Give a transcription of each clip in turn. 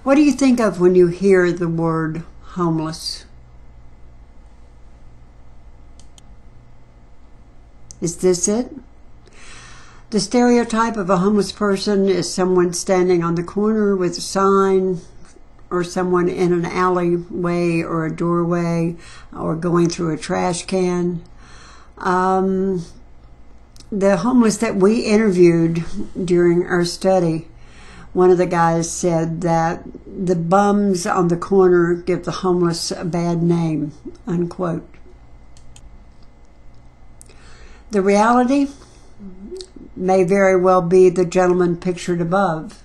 What do you think of when you hear the word homeless? Is this it? The stereotype of a homeless person is someone standing on the corner with a sign, or someone in an alleyway or a doorway, or going through a trash can. The homeless that we interviewed during our study, one of the guys said that the bums on the corner give the homeless a bad name, unquote. The reality may very well be the gentleman pictured above.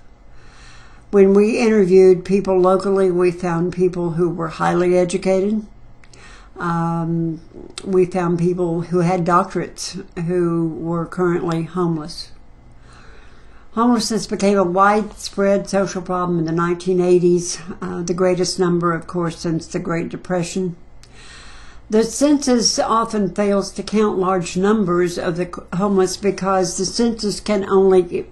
When we interviewed people locally, we found people who were highly educated. We found people who had doctorates who were currently homeless. Homelessness became a widespread social problem in the 1980s, the greatest number, of course, since the Great Depression. The census often fails to count large numbers of the homeless because the census can only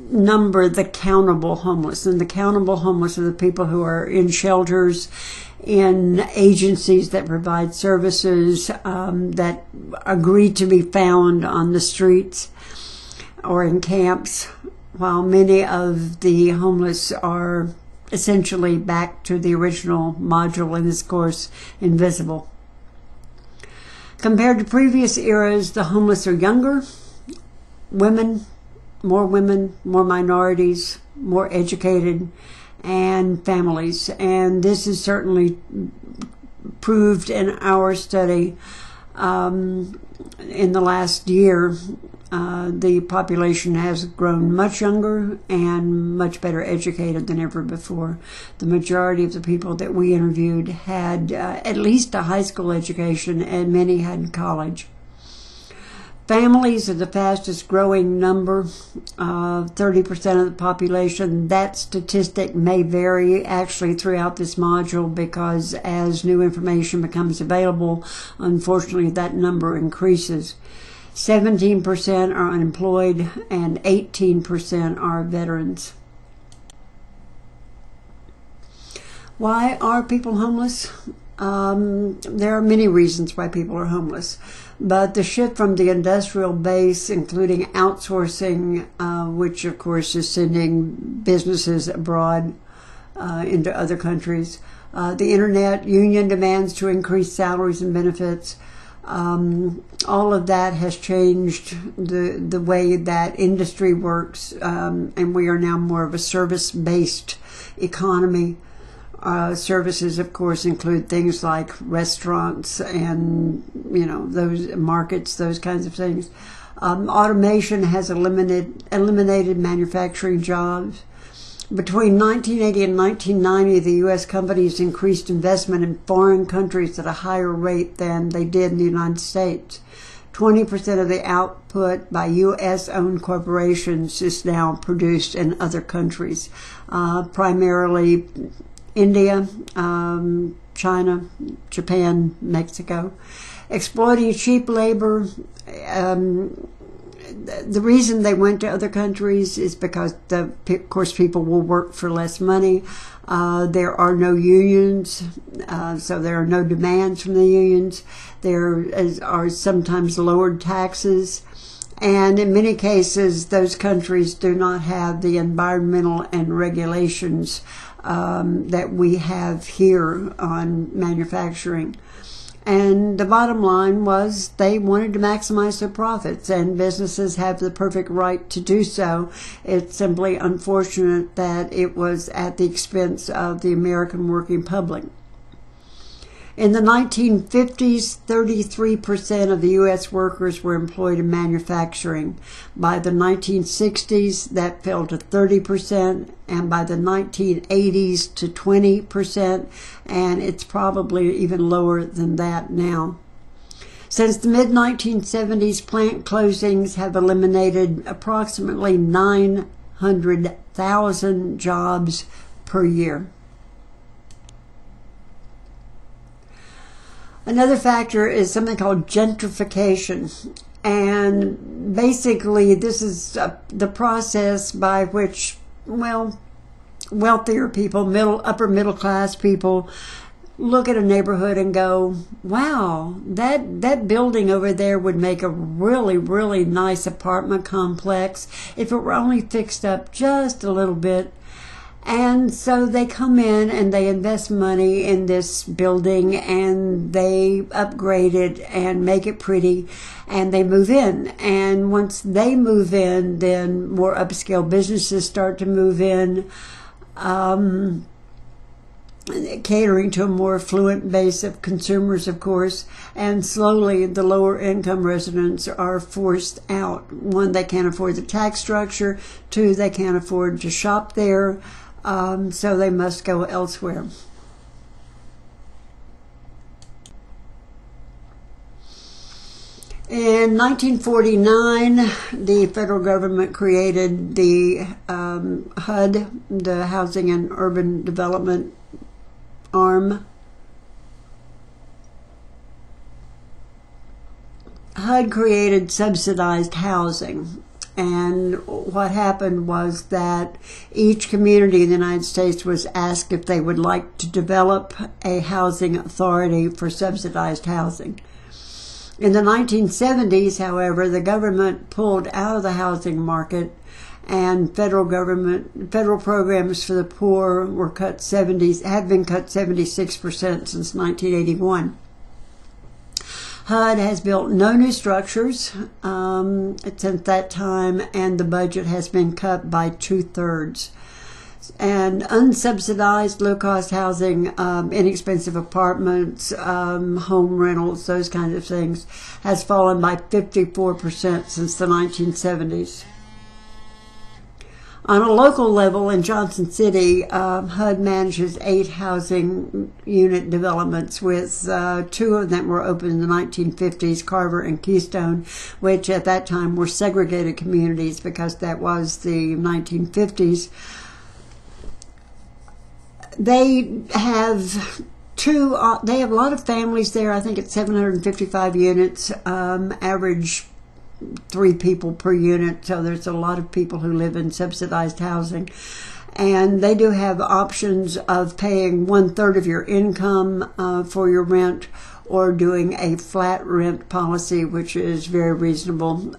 number the countable homeless. And the countable homeless are the people who are in shelters, in agencies that provide services, that agree to be found on the streets or in camps, while many of the homeless are essentially back to the original module in this course, invisible. Compared to previous eras, the homeless are younger, women, more minorities, more educated, and families. And this is certainly proved in our study. In the last year, the population has grown much younger and much better educated than ever before. The majority of the people that we interviewed had at least a high school education, and many had college. Families are the fastest growing number, 30% of the population. That statistic may vary actually throughout this module because as new information becomes available, unfortunately that number increases. 17% are unemployed and 18% are veterans. Why are people homeless? There are many reasons why people are homeless, but the shift from the industrial base, including outsourcing, which of course is sending businesses abroad into other countries, the internet, union demands to increase salaries and benefits, all of that has changed the way that industry works, and we are now more of a service-based economy. Services, of course, include things like restaurants and, those markets, those kinds of things. Automation has eliminated manufacturing jobs. Between 1980 and 1990, the U.S. companies increased investment in foreign countries at a higher rate than they did in the United States. 20% of the output by U.S.-owned corporations is now produced in other countries, primarily India, China, Japan, Mexico. Exploiting cheap labor. The reason they went to other countries is because, of course, people will work for less money. There are no unions, so there are no demands from the unions. There are sometimes lowered taxes. And in many cases, those countries do not have the environmental and regulations that we have here on manufacturing. And the bottom line was they wanted to maximize their profits, and businesses have the perfect right to do so. It's simply unfortunate that it was at the expense of the American working public. In the 1950s, 33% of the U.S. workers were employed in manufacturing. By the 1960s, that fell to 30%, and by the 1980s to 20%, and it's probably even lower than that now. Since the mid-1970s, plant closings have eliminated approximately 900,000 jobs per year. Another factor is something called gentrification, and basically this is the process by which, wealthier people, upper middle class people, look at a neighborhood and go, wow, that building over there would make a really, really nice apartment complex if it were only fixed up just a little bit. And so they come in and they invest money in this building and they upgrade it and make it pretty and they move in. And once they move in, then more upscale businesses start to move in, catering to a more affluent base of consumers, of course, and slowly the lower income residents are forced out. One, they can't afford the tax structure. Two, they can't afford to shop there. So they must go elsewhere. In 1949, the federal government created the HUD, the Housing and Urban Development Arm. HUD created subsidized housing. And what happened was that each community in the United States was asked if they would like to develop a housing authority for subsidized housing. In the 1970s, however, the government pulled out of the housing market and federal programs for the poor were have been cut 76% since 1981. HUD has built no new structures since that time, and the budget has been cut by 2/3. And unsubsidized low-cost housing, inexpensive apartments, home rentals, those kinds of things, has fallen by 54% since the 1970s. On a local level in Johnson City, HUD manages 8 housing unit developments, with 2 of them were opened in the 1950s, Carver and Keystone, which at that time were segregated communities because that was the 1950s. They have they have a lot of families there. I think it's 755 units, average 3 people per unit, so there's a lot of people who live in subsidized housing. And they do have options of paying 1/3 of your income for your rent, or doing a flat rent policy, which is very reasonable.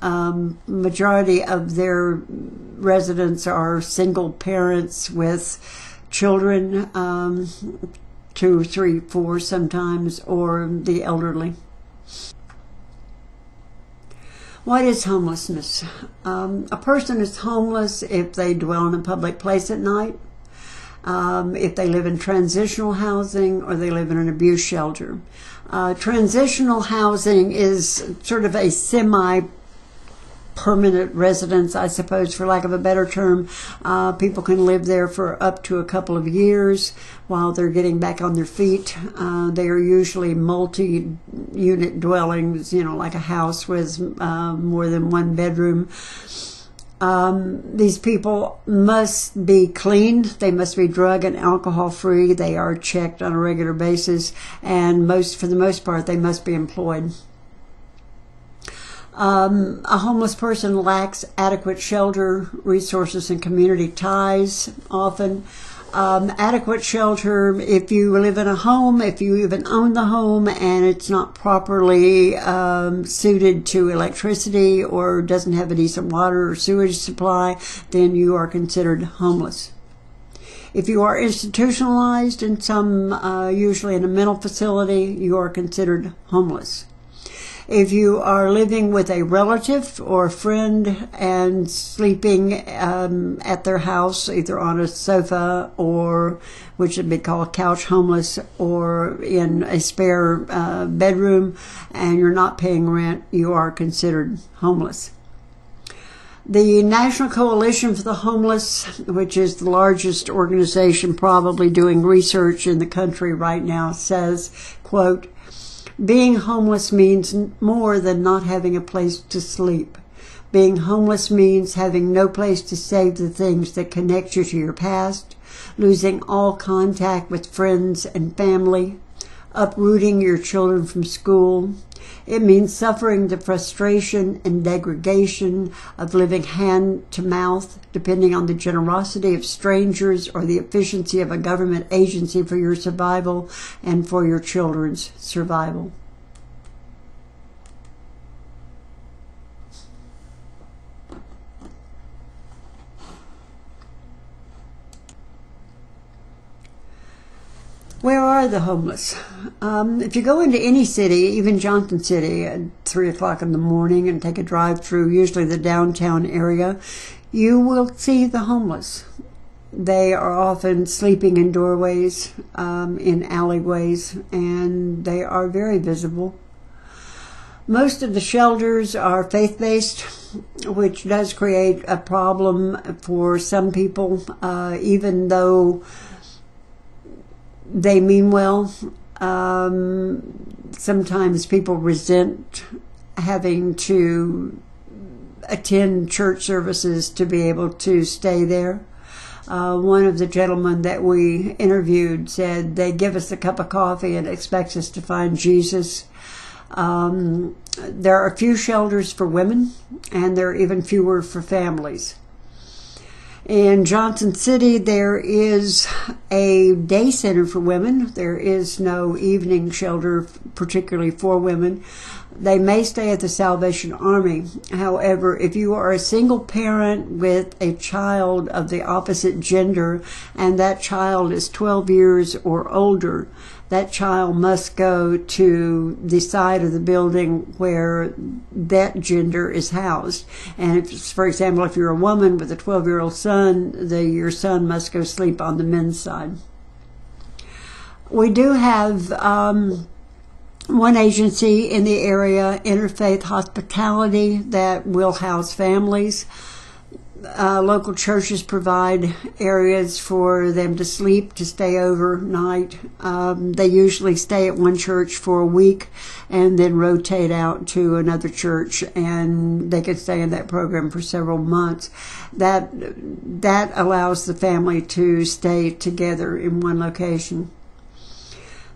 Majority of their residents are single parents with children, 2, 3, 4 sometimes, or the elderly. What is homelessness? A person is homeless if they dwell in a public place at night, if they live in transitional housing, or they live in an abuse shelter. Transitional housing is sort of a semi-permanent residence, I suppose, for lack of a better term. People can live there for up to a couple of years while they're getting back on their feet. They are usually multi-unit dwellings, like a house with more than one bedroom. These people must be clean. They must be drug and alcohol free. They are checked on a regular basis, and for the most part, they must be employed. A homeless person lacks adequate shelter, resources, and community ties often. Adequate shelter, if you live in a home, if you even own the home and it's not properly suited to electricity or doesn't have a decent water or sewage supply, then you are considered homeless. If you are institutionalized in usually in a mental facility, you are considered homeless. If you are living with a relative or a friend and sleeping at their house, either on a sofa, or which would be called couch homeless, or in a spare bedroom, and you're not paying rent, you are considered homeless. The National Coalition for the Homeless, which is the largest organization probably doing research in the country right now, says, quote, "Being homeless means more than not having a place to sleep. Being homeless means having no place to save the things that connect you to your past, losing all contact with friends and family, uprooting your children from school, It means suffering the frustration and degradation of living hand to mouth, depending on the generosity of strangers or the efficiency of a government agency for your survival and for your children's survival. Where are the homeless? If you go into any city, even Johnson City, at 3 o'clock in the morning and take a drive through, usually the downtown area, you will see the homeless. They are often sleeping in doorways, in alleyways, and they are very visible. Most of the shelters are faith-based, which does create a problem for some people, even though they mean well. Sometimes people resent having to attend church services to be able to stay there. One of the gentlemen that we interviewed said they give us a cup of coffee and expect us to find Jesus. There are few shelters for women, and there are even fewer for families. In Johnson City, there is a day center for women. There is no evening shelter, particularly for women. They may stay at the Salvation Army. However, if you are a single parent with a child of the opposite gender and that child is 12 years or older, that child must go to the side of the building where that gender is housed. And if, for example, if you're a woman with a 12-year-old son, your son must go sleep on the men's side. We do have one agency in the area, Interfaith Hospitality, that will house families. Local churches provide areas for them to sleep, to stay overnight. They usually stay at one church for a week and then rotate out to another church, and they could stay in that program for several months. That allows the family to stay together in one location.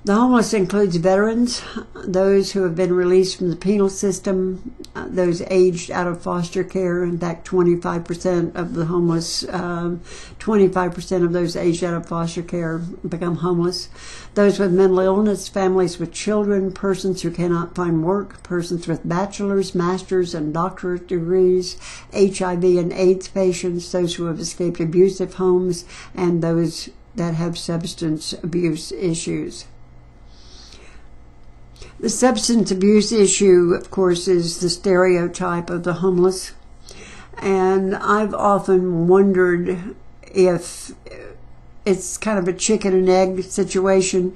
The homeless includes veterans, those who have been released from the penal system, those aged out of foster care. In fact, 25% of the homeless, 25% of those aged out of foster care become homeless. Those with mental illness, families with children, persons who cannot find work, persons with bachelor's, master's, and doctorate degrees, HIV and AIDS patients, those who have escaped abusive homes, and those that have substance abuse issues. The substance abuse issue, of course, is the stereotype of the homeless. And I've often wondered if it's kind of a chicken and egg situation.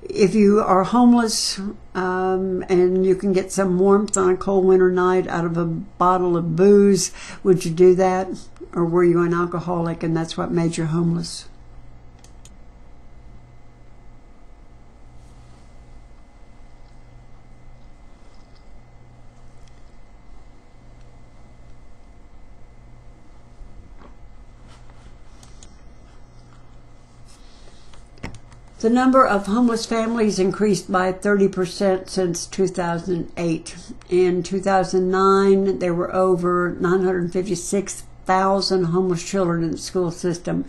If you are homeless and you can get some warmth on a cold winter night out of a bottle of booze, would you do that? Or were you an alcoholic and that's what made you homeless? The number of homeless families increased by 30% since 2008. In 2009, there were over 956,000 homeless children in the school system.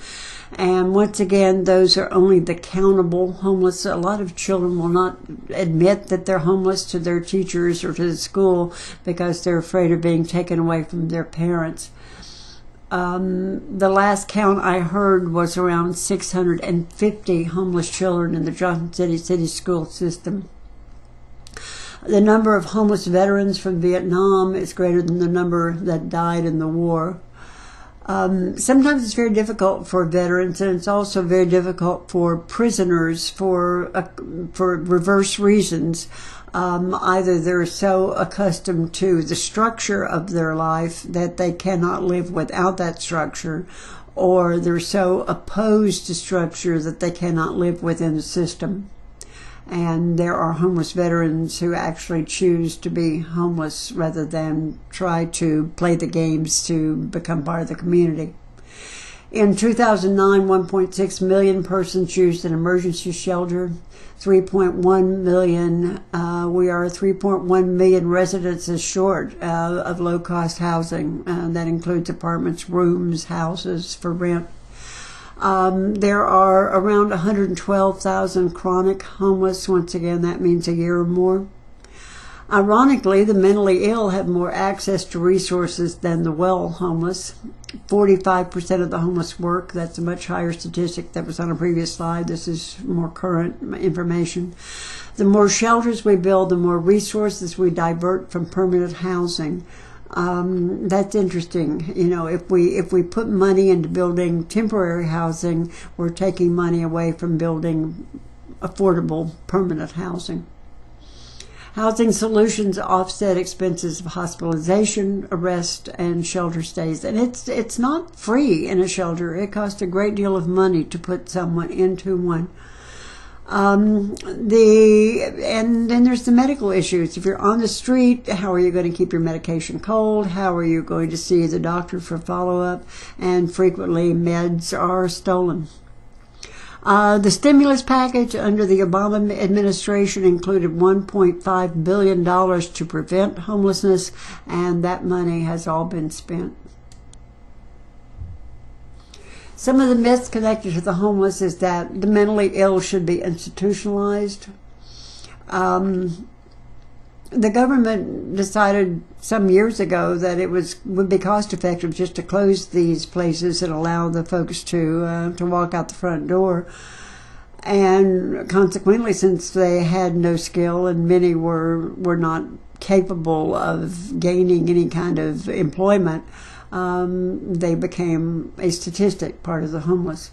And once again, those are only the countable homeless. A lot of children will not admit that they're homeless to their teachers or to the school because they're afraid of being taken away from their parents. The last count I heard was around 650 homeless children in the Johnson City school system. The number of homeless veterans from Vietnam is greater than the number that died in the war. Sometimes it's very difficult for veterans, and it's also very difficult for prisoners for reverse reasons. Either they're so accustomed to the structure of their life that they cannot live without that structure, or they're so opposed to structure that they cannot live within the system. And there are homeless veterans who actually choose to be homeless rather than try to play the games to become part of the community. In 2009, 1.6 million persons used an emergency shelter. 3.1 million, we are 3.1 million residences short of low-cost housing. That includes apartments, rooms, houses for rent. There are around 112,000 chronic homeless. Once again, that means a year or more. Ironically, the mentally ill have more access to resources than the well homeless. 45% of the homeless work. That's a much higher statistic that was on a previous slide. This is more current information. The more shelters we build, the more resources we divert from permanent housing. That's interesting. You know, if we put money into building temporary housing, we're taking money away from building affordable permanent housing. Housing solutions offset expenses of hospitalization, arrest, and shelter stays. And it's not free in a shelter. It costs a great deal of money to put someone into one. And then there's the medical issues. If you're on the street, how are you going to keep your medication cold? How are you going to see the doctor for follow-up? And frequently meds are stolen. The stimulus package under the Obama administration included $1.5 billion to prevent homelessness, and that money has all been spent. Some of the myths connected to the homeless is that the mentally ill should be institutionalized. The government decided some years ago that it would be cost effective just to close these places and allow the folks to walk out the front door. And consequently, since they had no skill and many were not capable of gaining any kind of employment, they became a statistic, part of the homeless.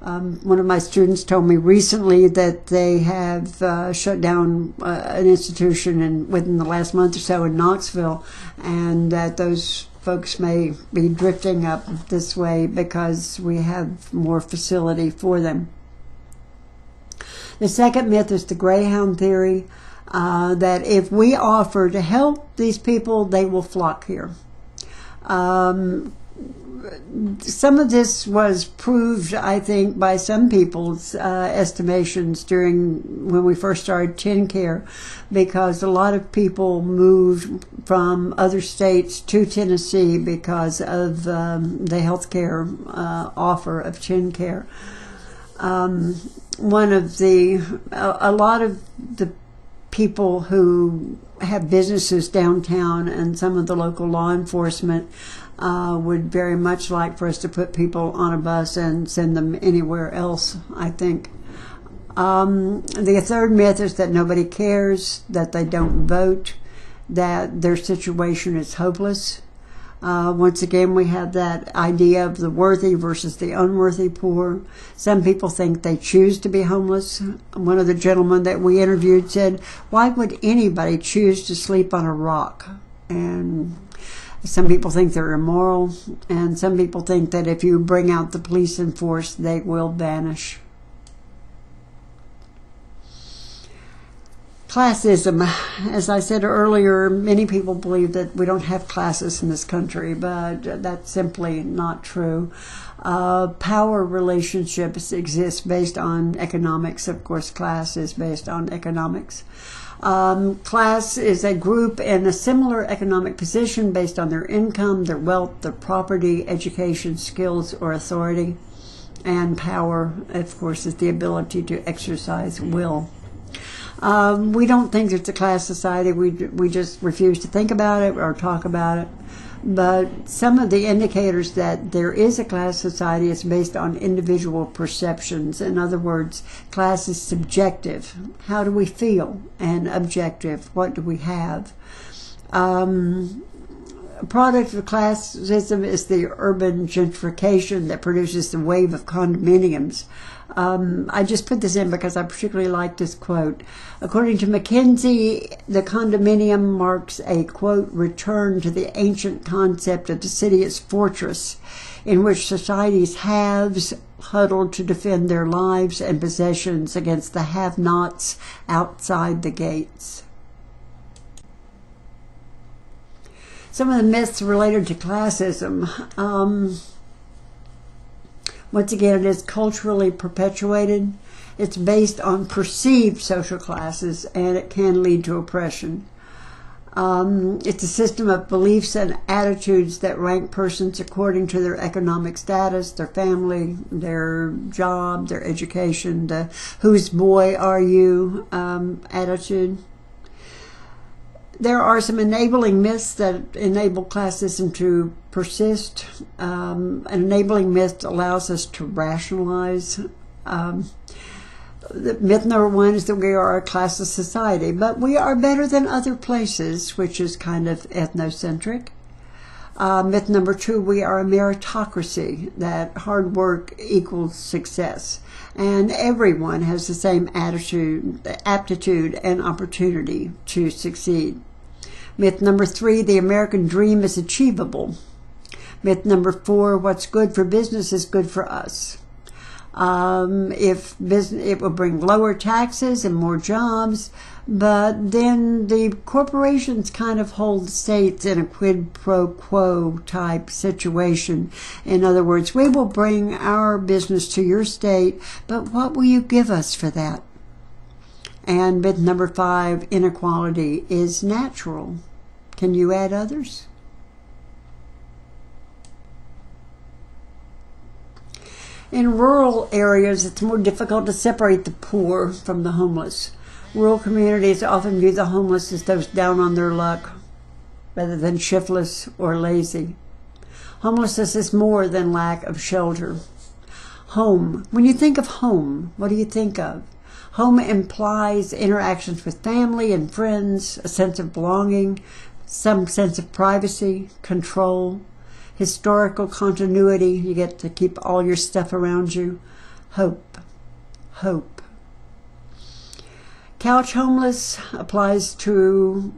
One of my students told me recently that they have shut down an institution within the last month or so in Knoxville, and that those folks may be drifting up this way because we have more facility for them. The second myth is the Greyhound theory, that if we offer to help these people, they will flock here. Some of this was proved, I think, by some people's estimations when we first started TennCare, because a lot of people moved from other states to Tennessee because of the health care offer of TennCare. A lot of the people who have businesses downtown and some of the local law enforcement would very much like for us to put people on a bus and send them anywhere else, I think. The third myth is that nobody cares, that they don't vote, that their situation is hopeless. Once again, we have that idea of the worthy versus the unworthy poor. Some people think they choose to be homeless. One of the gentlemen that we interviewed said, "Why would anybody choose to sleep on a rock?" And some people think they're immoral, and some people think that if you bring out the police in force, they will vanish. Classism. As I said earlier, many people believe that we don't have classes in this country, but that's simply not true. Power relationships exist based on economics. Of course, class is based on economics. Class is a group in a similar economic position based on their income, their wealth, their property, education, skills, or authority. And power, of course, is the ability to exercise will. We don't think it's a class society. We just refuse to think about it or talk about it. But some of the indicators that there is a class society is based on individual perceptions. In other words, class is subjective. How do we feel? And objective. What do we have? A product of classism is the urban gentrification that produces the wave of condominiums. I just put this in because I particularly like this quote. According to McKinsey, the condominium marks a, quote, return to the ancient concept of the city as fortress, in which society's haves huddled to defend their lives and possessions against the have-nots outside the gates. Some of the myths related to classism. Once again, it is culturally perpetuated. It's based on perceived social classes, and it can lead to oppression. It's a system of beliefs and attitudes that rank persons according to their economic status, their family, their job, their education, the whose boy are you attitude. There are some enabling myths that enable classism to persist. An enabling myth allows us to rationalize. The myth number one is that we are a classless society, but we are better than other places, which is kind of ethnocentric. Myth number two, we are a meritocracy, that hard work equals success, and everyone has the same attitude, aptitude, and opportunity to succeed. Myth number three, the American dream is achievable. Myth number four, what's good for business is good for us. If business, it will bring lower taxes and more jobs, but then the corporations kind of hold states in a quid pro quo type situation. In other words, we will bring our business to your state, but what will you give us for that? And myth number five, inequality is natural. Can you add others? In rural areas, it's more difficult to separate the poor from the homeless. Rural communities often view the homeless as those down on their luck, rather than shiftless or lazy. Homelessness is more than lack of shelter. Home. When you think of home, what do you think of? Home implies interactions with family and friends, a sense of belonging, some sense of privacy, control, historical continuity. You get to keep all your stuff around you. Hope. Hope. Couch homeless applies to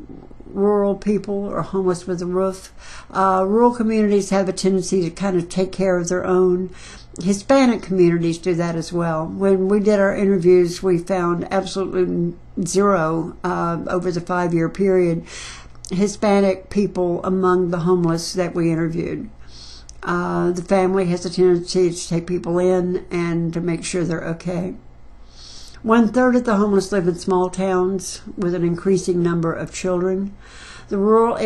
rural people or homeless with a roof. Rural communities have a tendency to kind of take care of their own. Hispanic communities do that as well. When we did our interviews, we found absolutely zero over the 5-year period Hispanic people among the homeless that we interviewed. The family has a tendency to take people in and to make sure they're okay. 1/3 of the homeless live in small towns with an increasing number of children. The rural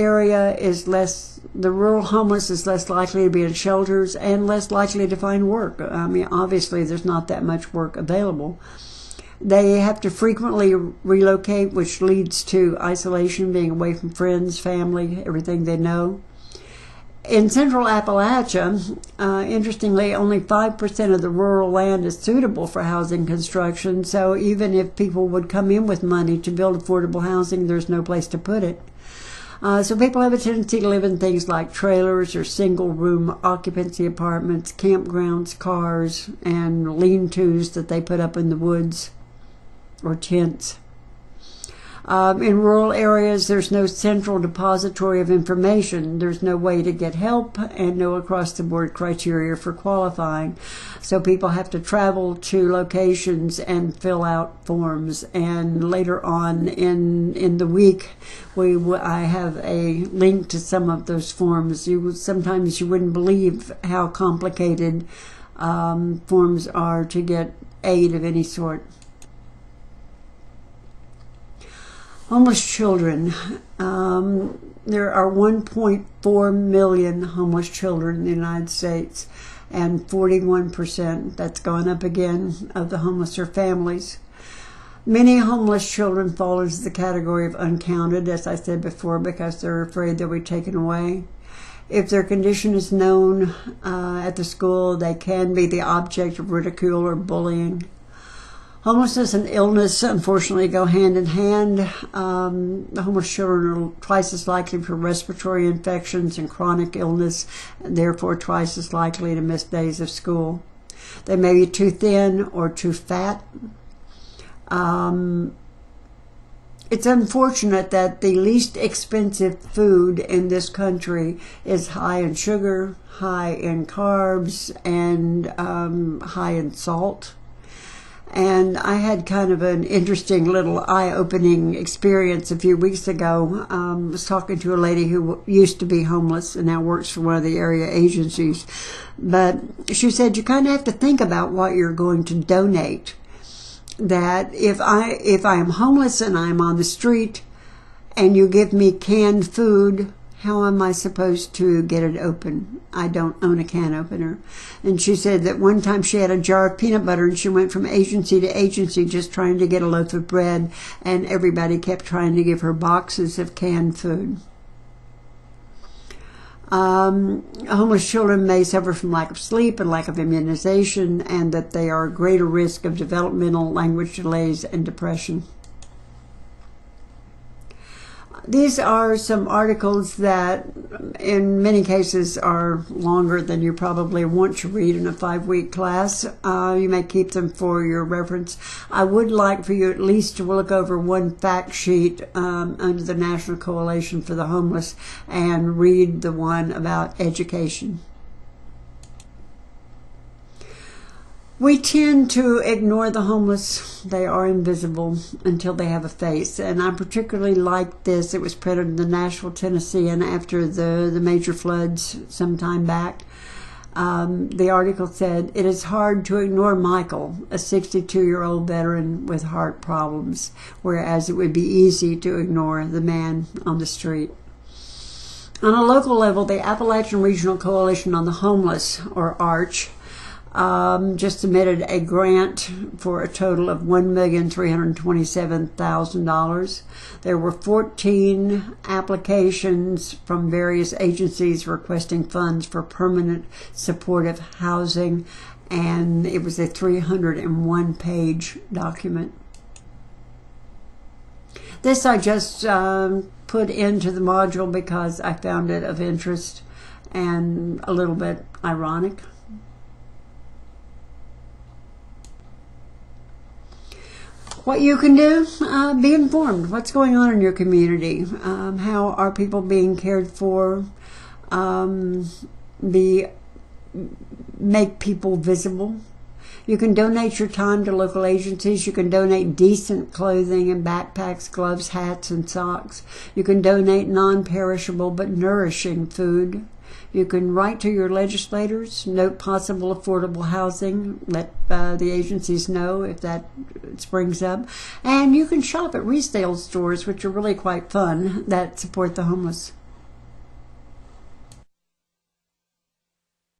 homeless is less likely to be in shelters and less likely to find work. I mean, obviously there's not that much work available. They have to frequently relocate, which leads to isolation, being away from friends, family, everything they know. In central Appalachia, interestingly, only 5% of the rural land is suitable for housing construction, so even if people would come in with money to build affordable housing, there's no place to put it. So people have a tendency to live in things like trailers or single-room occupancy apartments, campgrounds, cars, and lean-tos that they put up in the woods or tents. In rural areas, there's no central depository of information. There's no way to get help and no across-the-board criteria for qualifying. So people have to travel to locations and fill out forms. And later on in the week, I have a link to some of those forms. Sometimes you wouldn't believe how complicated forms are to get aid of any sort. Homeless children. There are 1.4 million homeless children in the United States, and 41%, that's gone up again, of the homeless are families. Many homeless children fall into the category of uncounted, as I said before, because they're afraid they'll be taken away. If their condition is known at the school, they can be the object of ridicule or bullying. Homelessness and illness, unfortunately, go hand in hand. The homeless children are twice as likely for respiratory infections and chronic illness, and therefore twice as likely to miss days of school. They may be too thin or too fat. It's unfortunate that the least expensive food in this country is high in sugar, high in carbs, and high in salt. And I had kind of an interesting little eye-opening experience a few weeks ago. I was talking to a lady who used to be homeless and now works for one of the area agencies. But she said you kind of have to think about what you're going to donate. That if I am homeless and I'm on the street and you give me canned food, how am I supposed to get it open? I don't own a can opener. And she said that one time she had a jar of peanut butter and she went from agency to agency just trying to get a loaf of bread, and everybody kept trying to give her boxes of canned food. Homeless children may suffer from lack of sleep and lack of immunization, and that they are at greater risk of developmental language delays and depression. These are some articles that in many cases are longer than you probably want to read in a 5-week class. You may keep them for your reference. I would like for you at least to look over one fact sheet under the National Coalition for the Homeless and read the one about education. We tend to ignore the homeless. They are invisible until they have a face. And I particularly like this. It was printed in the Nashville Tennessean after the major floods some time back. The article said, "It is hard to ignore Michael, a 62-year-old veteran with heart problems, whereas it would be easy to ignore the man on the street." On a local level, the Appalachian Regional Coalition on the Homeless, or ARCH, just submitted a grant for a total of $1,327,000. There were 14 applications from various agencies requesting funds for permanent supportive housing, and it was a 301-page document. This I just put into the module because I found it of interest and a little bit ironic. What you can do, be informed. What's going on in your community? How are people being cared for? Make people visible. You can donate your time to local agencies. You can donate decent clothing and backpacks, gloves, hats, and socks. You can donate non-perishable but nourishing food. You can write to your legislators, note possible affordable housing, let the agencies know if that springs up. And you can shop at resale stores, which are really quite fun, that support the homeless.